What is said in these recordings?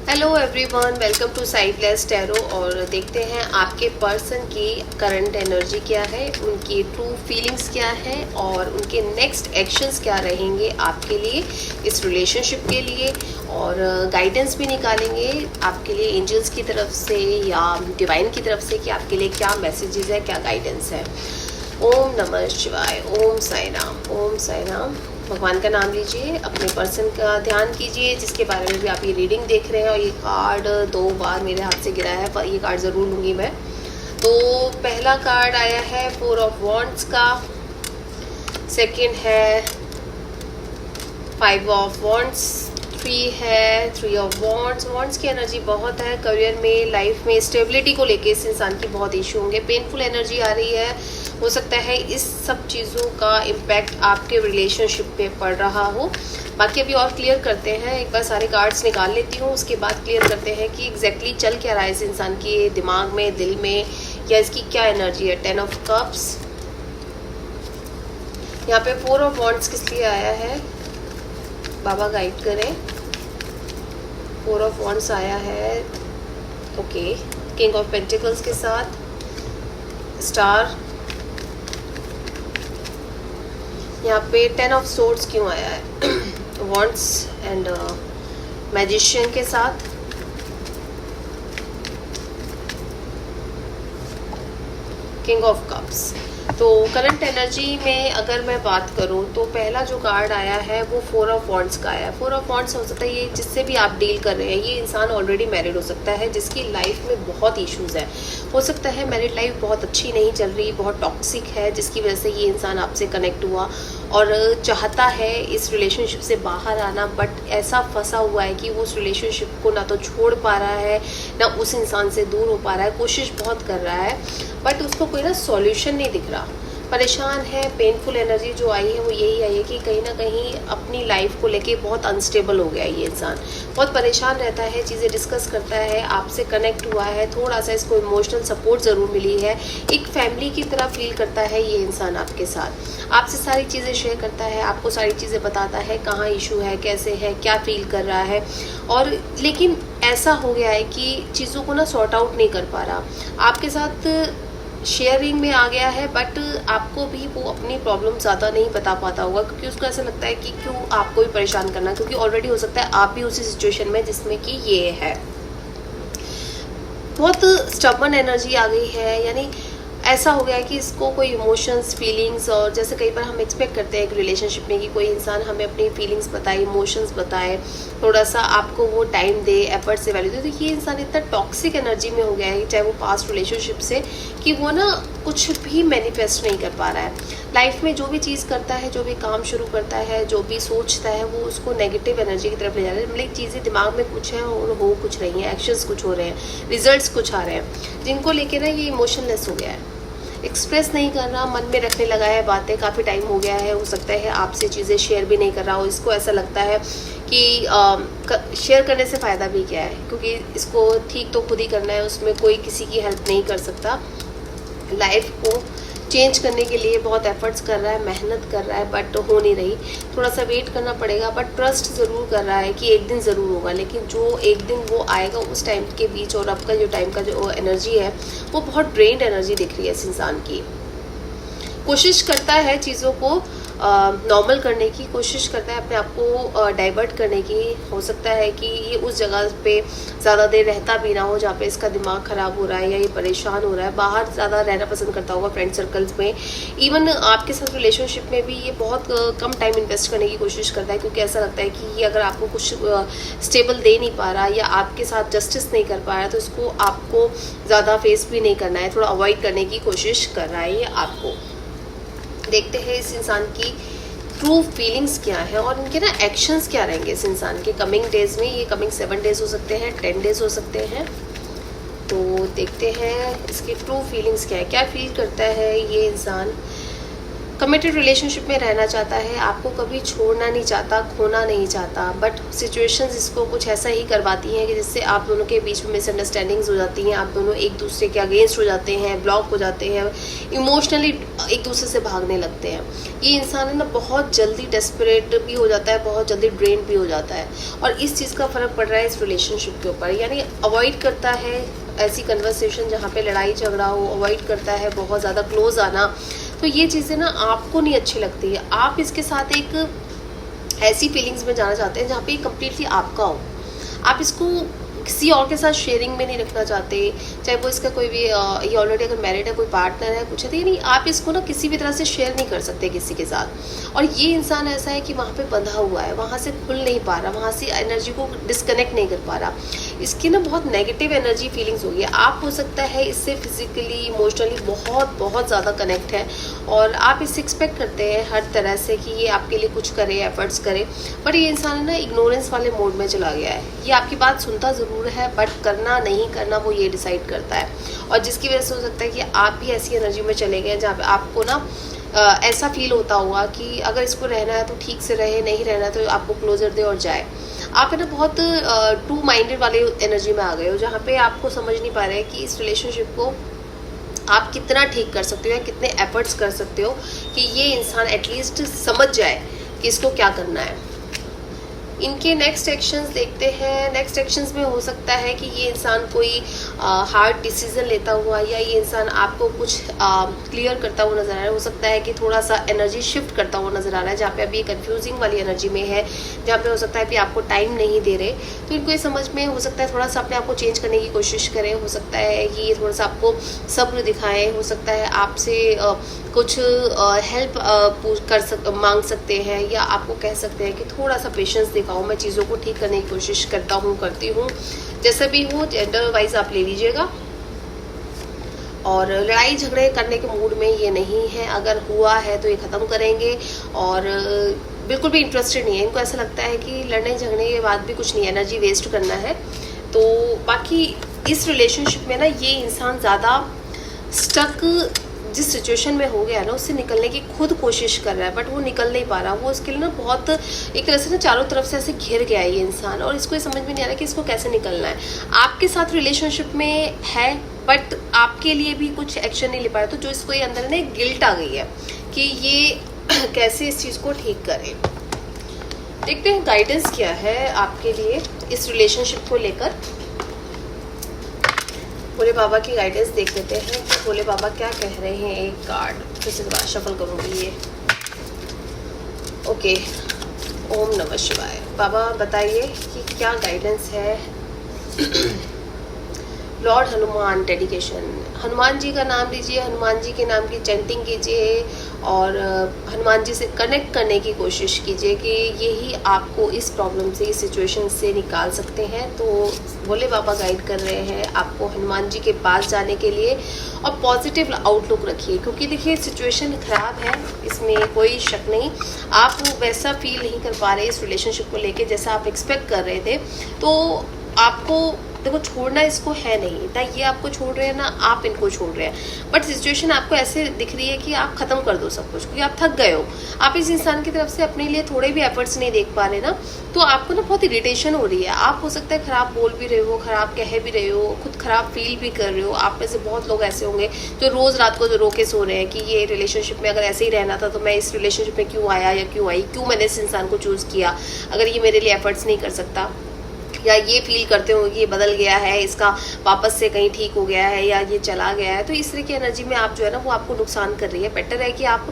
Hello everyone, welcome to साइडलेस tarot. और देखते हैं आपके पर्सन की करंट एनर्जी क्या है, उनकी ट्रू फीलिंग्स क्या है और उनके नेक्स्ट एक्शंस क्या रहेंगे आपके लिए, इस रिलेशनशिप के लिए। और गाइडेंस भी निकालेंगे आपके लिए एंजल्स की तरफ से या डिवाइन की तरफ से कि आपके लिए क्या मैसेजेस है, क्या गाइडेंस है। ओम नमः शिवाय, ओम साई राम, ओम साई राम। भगवान का नाम लीजिए, अपने पर्सन का ध्यान कीजिए जिसके बारे में भी आप ये रीडिंग देख रहे हैं। और ये कार्ड 2 बार मेरे हाथ से गिरा है, पर ये कार्ड ज़रूर लूँगी मैं। तो पहला कार्ड आया है 4 ऑफ वॉन्ड्स का, सेकंड है 5 ऑफ वॉन्ड्स, 3 है 3 ऑफ वॉन्ड्स। वॉन्ड्स की एनर्जी बहुत है। करियर में, लाइफ में स्टेबिलिटी को लेके इस इंसान की बहुत इशू होंगे। पेनफुल एनर्जी आ रही है। हो सकता है इस सब चीज़ों का इम्पैक्ट आपके रिलेशनशिप पे पड़ रहा हो। बाकी अभी और क्लियर करते हैं, एक बार सारे कार्ड्स निकाल लेती हूँ, उसके बाद क्लियर करते हैं कि एग्जैक्टली चल क्या रहा है इस इंसान के दिमाग में, दिल में, या इसकी क्या एनर्जी है। 10 ऑफ कप्स, यहाँ पे 4 ऑफ वॉन्ड्स किस लिए आया है, बाबा गाइड करें। 4 ऑफ वॉन्ड्स आया है, ओके। किंग ऑफ पेंटिकल्स के साथ स्टार। यहाँ पे 10 ऑफ सोर्ड्स क्यों आया है वॉन्ड्स एंड मैजिशियन के साथ। King of cups. तो करंट एनर्जी में अगर मैं बात करूं तो पहला जो कार्ड आया है वो 4 ऑफ वॉन्ड्स का आया है। 4 ऑफ वॉन्ड्स हो सकता है ये जिससे भी आप डील कर रहे हैं, ये इंसान ऑलरेडी मैरिड हो सकता है जिसकी लाइफ में बहुत इश्यूज है। हो सकता है मैरिड लाइफ बहुत अच्छी नहीं चल रही, बहुत टॉक्सिक है, जिसकी वजह से ये इंसान आपसे कनेक्ट हुआ और चाहता है इस रिलेशनशिप से बाहर आना, बट ऐसा फंसा हुआ है कि वो उस रिलेशनशिप को ना तो छोड़ पा रहा है, ना उस इंसान से दूर हो पा रहा है। कोशिश बहुत कर रहा है बट उसको कोई ना सॉल्यूशन नहीं दिख रहा, परेशान है। पेनफुल एनर्जी जो आई है वो यही आई है कि कहीं ना कहीं अपनी लाइफ को लेके बहुत अनस्टेबल हो गया है ये इंसान, बहुत परेशान रहता है, चीज़ें डिस्कस करता है, आपसे कनेक्ट हुआ है, थोड़ा सा इसको इमोशनल सपोर्ट ज़रूर मिली है, एक फैमिली की तरह फील करता है ये इंसान आपके साथ, आपसे सारी चीज़ें शेयर करता है, आपको सारी चीज़ें बताता है कहाँ इशू है, कैसे है, क्या फील कर रहा है। और लेकिन ऐसा हो गया है कि चीज़ों को ना सॉर्ट आउट नहीं कर पा रहा, आपके साथ शेयरिंग में आ गया है बट आपको भी वो अपनी प्रॉब्लम ज़्यादा नहीं बता पाता होगा, क्योंकि उसको ऐसा लगता है कि क्यों आपको भी परेशान करना, क्योंकि ऑलरेडी हो सकता है आप भी उसी सिचुएशन में जिसमें कि ये है। बहुत स्टबर्न एनर्जी आ गई है, यानी ऐसा हो गया है कि इसको कोई इमोशंस, फीलिंग्स, और जैसे कई बार हम एक्सपेक्ट करते हैं एक रिलेशनशिप में कि कोई इंसान हमें अपनी फीलिंग्स बताए, इमोशंस बताए, थोड़ा सा आपको वो टाइम दे, एफर्ट से वैल्यू दे। तो ये इंसान इतना टॉक्सिक एनर्जी में हो गया है, चाहे वो पास्ट रिलेशनशिप से, कि वो ना कुछ भी मैनिफेस्ट नहीं कर पा रहा है। लाइफ में जो भी चीज़ करता है, जो भी काम शुरू करता है, जो भी सोचता है, वो उसको नेगेटिव एनर्जी की तरफ ले जा रहा है। मतलब चीज़ें दिमाग में कुछ है और हो कुछ रही है, एक्शंस कुछ हो रहे हैं, रिजल्ट्स कुछ आ रहे हैं, जिनको लेके ना ये इमोशनलेस हो गया है, एक्सप्रेस नहीं कर रहा, मन में रखने लगा है बातें, काफ़ी टाइम हो गया है। हो सकता है आपसे चीज़ें शेयर भी नहीं कर रहा हो, इसको ऐसा लगता है कि शेयर करने से फ़ायदा भी क्या है, क्योंकि इसको ठीक तो खुद ही करना है, उसमें कोई किसी की हेल्प नहीं कर सकता। लाइफ को चेंज करने के लिए बहुत एफर्ट्स कर रहा है, मेहनत कर रहा है, बट हो नहीं रही। थोड़ा सा वेट करना पड़ेगा, बट ट्रस्ट ज़रूर कर रहा है कि एक दिन ज़रूर होगा। लेकिन जो एक दिन वो आएगा, उस टाइम के बीच और अब का जो टाइम का जो एनर्जी है वो बहुत ड्रेन्ड एनर्जी दिख रही है इस इंसान की। कोशिश करता है चीज़ों को नॉर्मल करने की, कोशिश करता है अपने आप को डाइवर्ट करने की। हो सकता है कि ये उस जगह पे ज़्यादा देर रहता भी ना हो जहाँ पे इसका दिमाग ख़राब हो रहा है या ये परेशान हो रहा है। बाहर ज़्यादा रहना पसंद करता होगा, फ्रेंड सर्कल्स में, इवन आपके साथ रिलेशनशिप में भी ये बहुत कम टाइम इन्वेस्ट करने की कोशिश करता है, क्योंकि ऐसा लगता है कि ये अगर आपको कुछ स्टेबल दे नहीं पा रहा या आपके साथ जस्टिस नहीं कर पा रहा है तो इसको आपको ज़्यादा फेस भी नहीं करना है, थोड़ा अवॉइड करने की कोशिश कर रहा है ये आपको। देखते हैं इस इंसान की ट्रू फीलिंग्स क्या है और इनके ना एक्शंस क्या रहेंगे इस इंसान के कमिंग डेज में। ये कमिंग 7 डेज हो सकते हैं, 10 डेज हो सकते हैं। तो देखते हैं इसकी ट्रू फीलिंग्स क्या है, क्या फील करता है ये इंसान कमिटेड रिलेशनशिप में रहना चाहता है, आपको कभी छोड़ना नहीं चाहता, खोना नहीं चाहता, बट सिचुएशंस इसको कुछ ऐसा ही करवाती हैं कि जिससे आप दोनों के बीच में मिसअंडरस्टैंडिंग्स हो जाती हैं, आप दोनों एक दूसरे के अगेंस्ट हो जाते हैं, ब्लॉक हो जाते हैं, इमोशनली एक दूसरे से भागने लगते हैं। ये इंसान है ना बहुत जल्दी डेस्परेट भी हो जाता है, बहुत जल्दी ड्रेन भी हो जाता है, और इस चीज़ का फ़र्क पड़ रहा है इस रिलेशनशिप के ऊपर। यानी अवॉइड करता है ऐसी कन्वर्सेशन जहाँ पे लड़ाई झगड़ा हो, अवॉइड करता है बहुत ज़्यादा क्लोज आना। तो ये चीज़ें ना आपको नहीं अच्छी लगती है। आप इसके साथ एक ऐसी फीलिंग्स में जाना चाहते हैं जहाँ पे कम्प्लीटली आपका हो। आप इसको किसी और के साथ शेयरिंग में नहीं रखना चाहते, चाहे वो इसका कोई भी ये ऑलरेडी अगर मैरिड है, कोई पार्टनर है, कुछ है, तो नहीं आप इसको ना किसी भी तरह से शेयर नहीं कर सकते किसी के साथ। और ये इंसान ऐसा है कि वहाँ पे बंधा हुआ है, वहाँ से खुल नहीं पा रहा, वहाँ से एनर्जी को डिस्कनेक्ट नहीं कर पा रहा। इसकी ना बहुत नेगेटिव एनर्जी फीलिंग्स होगी। आप हो सकता है इससे फिजिकली इमोशनली बहुत ज़्यादा कनेक्ट है, और आप इससे एक्सपेक्ट करते हैं हर तरह से कि ये आपके लिए कुछ करे, एफर्ट्स करे, बट ये इंसान है ना इग्नोरेंस वाले मोड में चला गया है। ये आपकी बात सुनता ज़रूर है, बट करना नहीं करना वो ये डिसाइड करता है। और जिसकी वजह से हो सकता है कि आप भी ऐसी एनर्जी में चले गए जहाँ पे आपको ना ऐसा फील होता होगा कि अगर इसको रहना है तो ठीक से रहे, नहीं रहना तो आपको क्लोजर दे और जाए। आप है ना बहुत टू माइंडेड वाले एनर्जी में आ गए हो, जहाँ पे आपको समझ नहीं पा रहे कि इस रिलेशनशिप को आप कितना ठीक कर सकते हो या कितने एफर्ट्स कर सकते हो कि ये इंसान एटलीस्ट समझ जाए कि इसको क्या करना है। इनके नेक्स्ट एक्शंस देखते हैं। नेक्स्ट एक्शंस में हो सकता है कि ये इंसान कोई हार्ड डिसीजन लेता हुआ, या ये इंसान आपको कुछ क्लियर करता हुआ नज़र आ रहा है। हो सकता है कि थोड़ा सा एनर्जी शिफ्ट करता हुआ नज़र आ रहा है, जहाँ पे अभी कंफ्यूजिंग वाली एनर्जी में है, जहाँ पे हो सकता है कि आपको टाइम नहीं दे रहे। तो इनको ये समझ में हो सकता है थोड़ा सा अपने आप को चेंज करने की कोशिश करें। हो सकता है कि ये थोड़ा सा आपको सब्र दिखाएं, हो सकता है आपसे कुछ हेल्प मांग सकते हैं, या आपको कह सकते हैं कि थोड़ा सा पेशेंस दिखाओ, मैं चीज़ों को ठीक करने की कोशिश करती हूँ। जैसे भी हो जेंडर वाइज आप ले लीजिएगा। और लड़ाई झगड़े करने के मूड में ये नहीं है, अगर हुआ है तो ये ख़त्म करेंगे, और बिल्कुल भी इंटरेस्टेड नहीं है। इनको ऐसा लगता है कि लड़ने झगड़ने के बाद भी कुछ नहीं, एनर्जी वेस्ट करना है। तो बाकी इस रिलेशनशिप में ना ये इंसान ज़्यादा स्टक जिस सिचुएशन में हो गया ना, उससे निकलने की खुद कोशिश कर रहा है, बट वो निकल नहीं पा रहा। वो उसके लिए ना बहुत एक तरह से ना चारों तरफ से ऐसे घिर गया है ये इंसान, और इसको ये समझ में नहीं आ रहा कि इसको कैसे निकलना है। आपके साथ रिलेशनशिप में है, बट आपके लिए भी कुछ एक्शन नहीं ले पा रहा। तो जो इसको ये अंदर ना गिल्ट आ गई है कि ये कैसे इस चीज़ को ठीक करे। देखते हैं गाइडेंस क्या है आपके लिए इस रिलेशनशिप को लेकर। भोले बाबा की गाइडेंस देख लेते हैं कि भोले बाबा क्या कह रहे हैं। एक कार्ड फिर से दोबारा शफल करूँगी ये। ओके, ओम नमः शिवाय। बाबा बताइए कि क्या गाइडेंस है। लॉर्ड हनुमान डेडिकेशन, हनुमान जी का नाम लीजिए, हनुमान जी के नाम की चैंटिंग कीजिए, और हनुमान जी से कनेक्ट करने की कोशिश कीजिए कि यही आपको इस प्रॉब्लम से, इस सिचुएशन से निकाल सकते हैं। तो भोले बाबा गाइड कर रहे हैं आपको हनुमान जी के पास जाने के लिए, और पॉजिटिव आउटलुक रखिए, क्योंकि देखिए सिचुएशन ख़राब है, इसमें कोई शक नहीं। आप वैसा फील नहीं कर पा रहे इस रिलेशनशिप को लेके जैसा आप एक्सपेक्ट कर रहे थे। तो आपको देखो छोड़ना इसको है नहीं, ना ये आपको छोड़ रहे हैं ना आप इनको छोड़ रहे हैं, बट सिचुएशन आपको ऐसे दिख रही है कि आप ख़त्म कर दो सब कुछ, क्योंकि आप थक गए हो। आप इस इंसान की तरफ से अपने लिए थोड़े भी एफर्ट्स नहीं देख पा रहे ना, तो आपको ना बहुत इरिटेशन हो रही है। आप हो सकता है ख़राब बोल भी रहे हो, ख़राब कह भी रहे हो, खुद ख़राब फील भी कर रहे हो। आप में से बहुत लोग ऐसे होंगे जो रोज़ रात को जो रो के सो रहे हैं कि ये रिलेशनशिप में अगर ऐसे ही रहना था तो मैं इस रिलेशनशिप में क्यों आया या क्यों आई, क्यों मैंने इस इंसान को चूज़ किया, अगर ये मेरे लिए एफर्ट्स नहीं कर सकता। या ये फील करते हो कि ये बदल गया है, इसका वापस से कहीं ठीक हो गया है, या ये चला गया है। तो इस तरह की एनर्जी में आप जो है ना वो आपको नुकसान कर रही है। बेटर है कि आप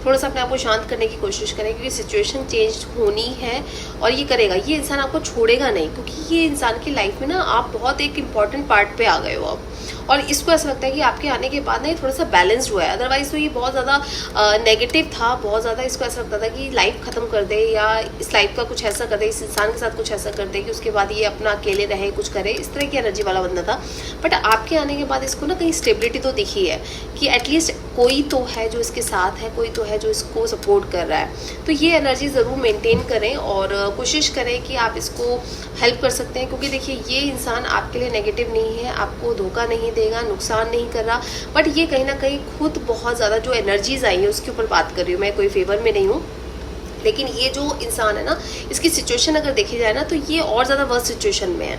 थोड़ा सा अपने आप को शांत करने की कोशिश करें, क्योंकि सिचुएशन चेंज होनी है और ये करेगा। ये इंसान आपको छोड़ेगा नहीं, क्योंकि ये इंसान की लाइफ में ना आप बहुत एक इम्पॉर्टेंट पार्ट पे आ गए हो अब, और इसको ऐसा लगता है कि आपके आने के बाद ना ये थोड़ा सा बैलेंस्ड हुआ है। अदरवाइज तो ये बहुत ज़्यादा नेगेटिव था, बहुत ज़्यादा इसको ऐसा लगता था कि लाइफ ख़त्म कर दे, या इस लाइफ का कुछ ऐसा कर दे, इस इंसान के साथ कुछ ऐसा कर दे कि उसके बाद ये अपना अकेले रहे, कुछ करे, इस तरह की एनर्जी वाला बंदा था। बट आपके आने के बाद इसको ना कहीं स्टेबिलिटी तो दिखी है कि एटलीस्ट कोई तो है जो इसके साथ है, कोई तो है जो इसको सपोर्ट कर रहा है। तो ये एनर्जी ज़रूर मेंटेन करें और कोशिश करें कि आप इसको हेल्प कर सकते हैं, क्योंकि देखिए ये इंसान आपके लिए नेगेटिव नहीं है, आपको धोखा नहीं देगा, नुकसान नहीं कर रहा, बट ये कहीं ना कहीं खुद बहुत ज़्यादा जो एनर्जीज आई है उसके ऊपर बात कर रही हूँ, मैं कोई फेवर में नहीं हूँ। लेकिन ये जो इंसान है ना, इसकी सिचुएशन अगर देखी जाए ना तो ये और ज़्यादा वर्स्ट सिचुएशन में है।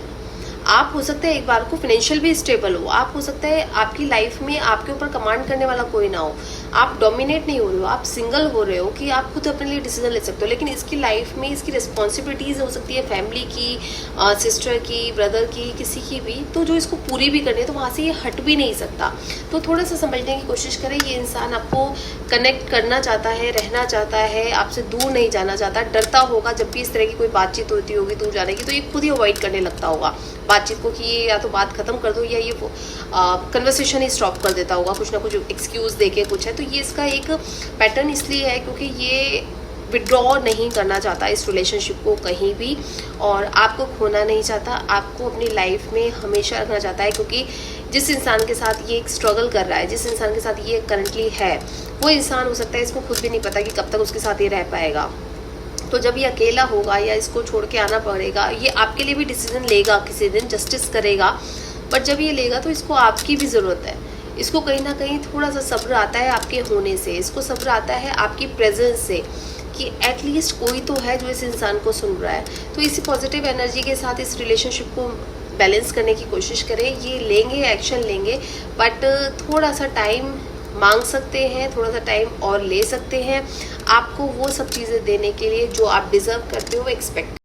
आप हो सकता है एक बार को फाइनेंशियल भी स्टेबल हो, आप हो सकता है आपकी लाइफ में आपके ऊपर कमांड करने वाला कोई ना हो, आप डोमिनेट नहीं हो रहे हो, आप सिंगल हो रहे हो कि आप खुद अपने लिए डिसीजन ले सकते हो, लेकिन इसकी लाइफ में इसकी रिस्पॉन्सिबिलिटीज़ हो सकती है फैमिली की, सिस्टर की, ब्रदर की, किसी की भी, तो जो इसको पूरी भी करनी है तो वहाँ से ये हट भी नहीं सकता। तो थोड़ा सा समझने की कोशिश करें, ये इंसान आपको कनेक्ट करना चाहता है, रहना चाहता है, आपसे दूर नहीं जाना चाहता, डरता होगा जब भी इस तरह की कोई बातचीत होती होगी दूर जाने की, तो ये खुद ही अवॉइड करने लगता होगा बातचीत को कि ये या तो बात खत्म कर दो या ये कन्वर्सेशन ही स्टॉप कर देता होगा, कुछ ना कुछ एक्सक्यूज़ देके कुछ है। तो ये इसका एक पैटर्न इसलिए है क्योंकि ये विड्रॉ नहीं करना चाहता इस रिलेशनशिप को कहीं भी, और आपको खोना नहीं चाहता, आपको अपनी लाइफ में हमेशा रखना चाहता है, क्योंकि जिस इंसान के साथ ये एक स्ट्रगल कर रहा है, जिस इंसान के साथ ये करंटली है, वो इंसान हो सकता है इसको खुद भी नहीं पता कि कब तक उसके साथ ये रह पाएगा। तो जब ये अकेला होगा या इसको छोड़ के आना पड़ेगा, ये आपके लिए भी डिसीजन लेगा, किसी दिन जस्टिस करेगा, बट जब ये लेगा तो इसको आपकी भी ज़रूरत है। इसको कहीं ना कहीं थोड़ा सा सब्र आता है आपके होने से, इसको सब्र आता है आपकी प्रेजेंस से कि एटलीस्ट कोई तो है जो इस इंसान को सुन रहा है। तो इसी पॉजिटिव एनर्जी के साथ इस रिलेशनशिप को बैलेंस करने की कोशिश करें। ये लेंगे, एक्शन लेंगे, बट थोड़ा सा टाइम मांग सकते हैं, थोड़ा सा टाइम और ले सकते हैं आपको वो सब चीज़ें देने के लिए जो आप डिज़र्व करते हो, एक्सपेक्ट